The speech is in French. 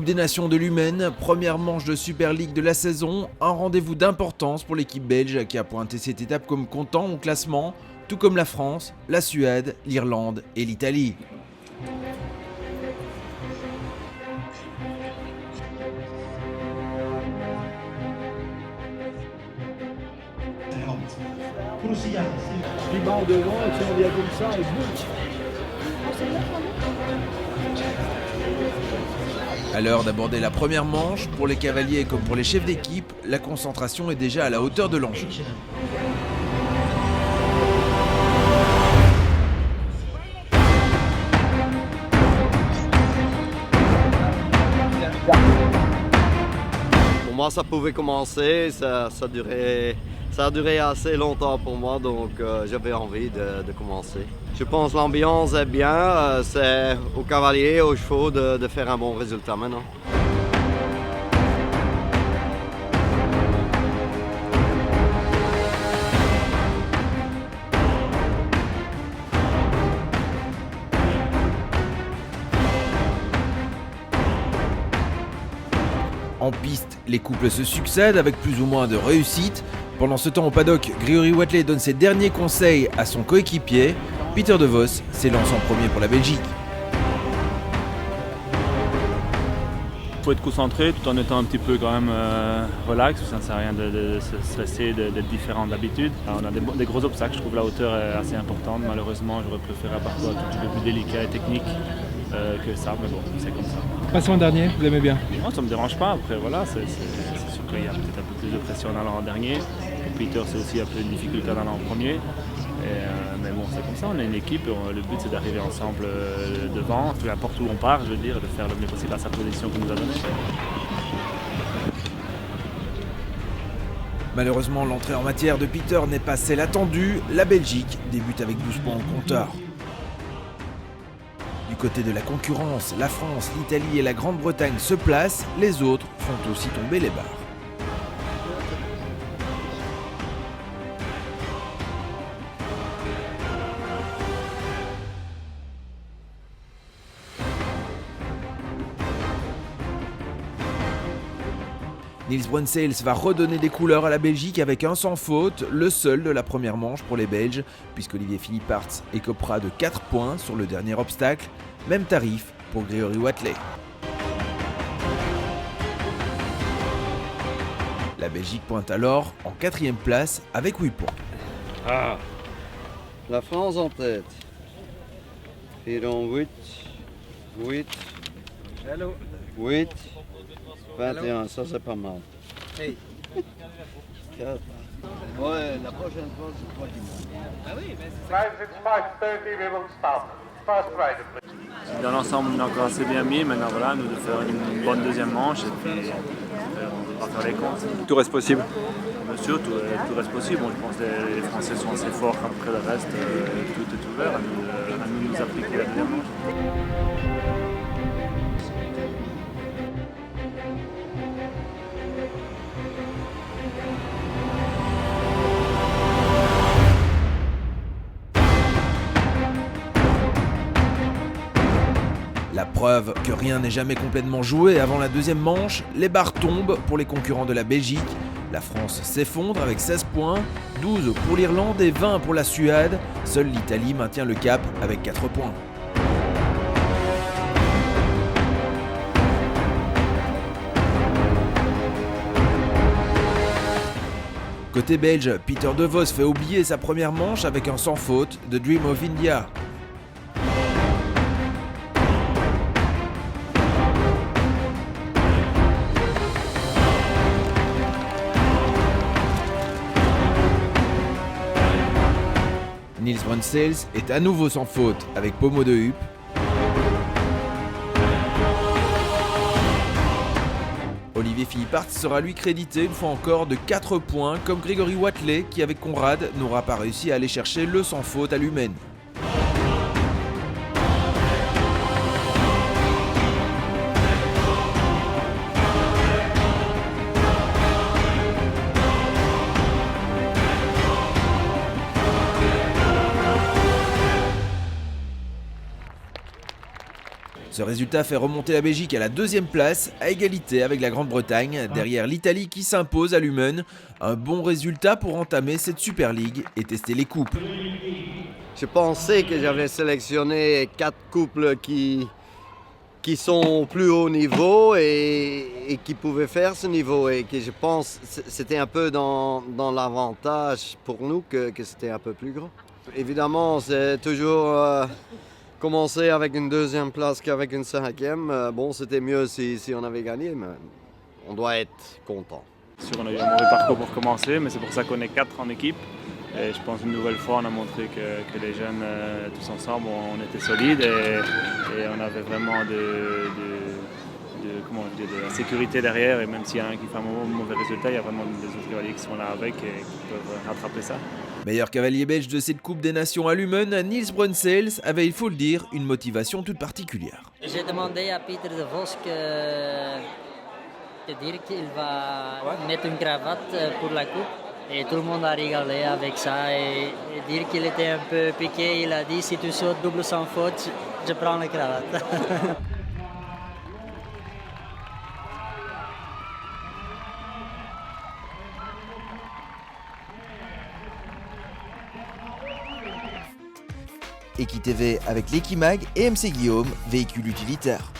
des Nations de l'Humaine, première manche de Super League de la saison, un rendez-vous d'importance pour l'équipe belge qui a pointé cette étape comme comptant au classement, tout comme la France, la Suède, l'Irlande et l'Italie. Piment devant, et si on vient comme ça, et boum. À l'heure d'aborder la première manche, pour les cavaliers comme pour les chefs d'équipe, la concentration est déjà à la hauteur de l'enjeu. Pour moi, ça pouvait commencer, ça a duré assez longtemps pour moi, donc j'avais envie de commencer. Je pense que l'ambiance est bien, c'est aux cavaliers, aux chevaux de faire un bon résultat maintenant. En piste, les couples se succèdent avec plus ou moins de réussite. Pendant ce temps au paddock, Grégory Watley donne ses derniers conseils à son coéquipier. Peter de Vos s'élance en premier pour la Belgique. Il faut être concentré tout en étant un petit peu quand même relax, ça ne sert à rien de se stresser, d'être différent d'habitude. On a des gros obstacles, je trouve la hauteur est assez importante. Malheureusement, j'aurais préféré un parcours un petit peu plus délicat et technique que ça, mais bon, c'est comme ça. Passons au dernier, vous l'aimez bien? Moi, ça ne me dérange pas, après voilà, c'est sûr qu'il y a peut-être un peu plus de pression en allant en dernier. Pour Peter, c'est aussi un peu une difficulté en allant en premier. Mais bon, c'est comme ça, on est une équipe, le but c'est d'arriver ensemble devant, peu importe où on part, je veux dire, de faire le mieux possible à sa position qu'on nous a donnée. Malheureusement, l'entrée en matière de Peter n'est pas celle attendue. La Belgique débute avec 12 points au compteur. Du côté de la concurrence, la France, l'Italie et la Grande-Bretagne se placent, les autres font aussi tomber les barres. Nils Brunsels va redonner des couleurs à la Belgique avec un sans faute, le seul de la première manche pour les Belges, puisqu'Olivier Philippart écopera de 4 points sur le dernier obstacle, même tarif pour Grégory Watley. La Belgique pointe alors en 4e place avec 8 points. Ah. La France en tête. Piron 8, 8, 8, 21, ça c'est pas mal. Hey. 4. Ouais, la prochaine fois c'est toi qui montes. Ah oui, mais c'est Guys, it's 5:30, we will stop. First rider, please. Dans l'ensemble, on est encore assez bien mis. Maintenant, voilà, nous de faire une bonne deuxième manche et puis on va faire les comptes. Tout reste possible. Bien sûr, tout reste possible. Bon, je pense que les Français sont assez forts après le reste. Tout est ouvert à nous de nous appliquer la deuxième manche. La preuve que rien n'est jamais complètement joué avant la deuxième manche, les barres tombent pour les concurrents de la Belgique. La France s'effondre avec 16 points, 12 pour l'Irlande et 20 pour la Suède. Seule l'Italie maintient le cap avec 4 points. Côté belge, Peter de Vos fait oublier sa première manche avec un sans faute de Dream of India. Nils Brunsels est à nouveau sans faute avec Pommeau de Huppe. Olivier Philippart sera lui crédité une fois encore de 4 points comme Grégory Watley qui avec Conrad n'aura pas réussi à aller chercher le sans faute à l'humaine. Ce résultat fait remonter la Belgique à la 2e place, à égalité avec la Grande-Bretagne, derrière l'Italie qui s'impose à Lummen. Un bon résultat pour entamer cette Super League et tester les couples. Je pensais que j'avais sélectionné 4 couples qui sont plus haut niveau et qui pouvaient faire ce niveau. Et que je pense que c'était un peu dans l'avantage pour nous que c'était un peu plus grand. Évidemment, c'est toujours commencer avec une 2e place qu'avec une 5e. Bon, c'était mieux si on avait gagné, mais on doit être content. On a eu un mauvais parcours pour commencer, mais c'est pour ça qu'on est 4 en équipe. Et je pense une nouvelle fois, on a montré que les jeunes, tous ensemble, on était solides et on avait vraiment de la sécurité derrière. Et même s'il y en a un qui fait un mauvais résultat, il y a vraiment des autres cavaliers qui sont là avec et qui peuvent rattraper ça. Meilleur cavalier belge de cette Coupe des Nations à Lummen, Niels Brunsels avait, il faut le dire, une motivation toute particulière. J'ai demandé à Pieter de Vos que dire qu'il va mettre une cravate pour la coupe. Et tout le monde a rigolé avec ça et dire qu'il était un peu piqué, il a dit si tu sautes double sans faute, je prends la cravate. EquiTV avec l'Equimag et MC Guillaume, véhicule utilitaire.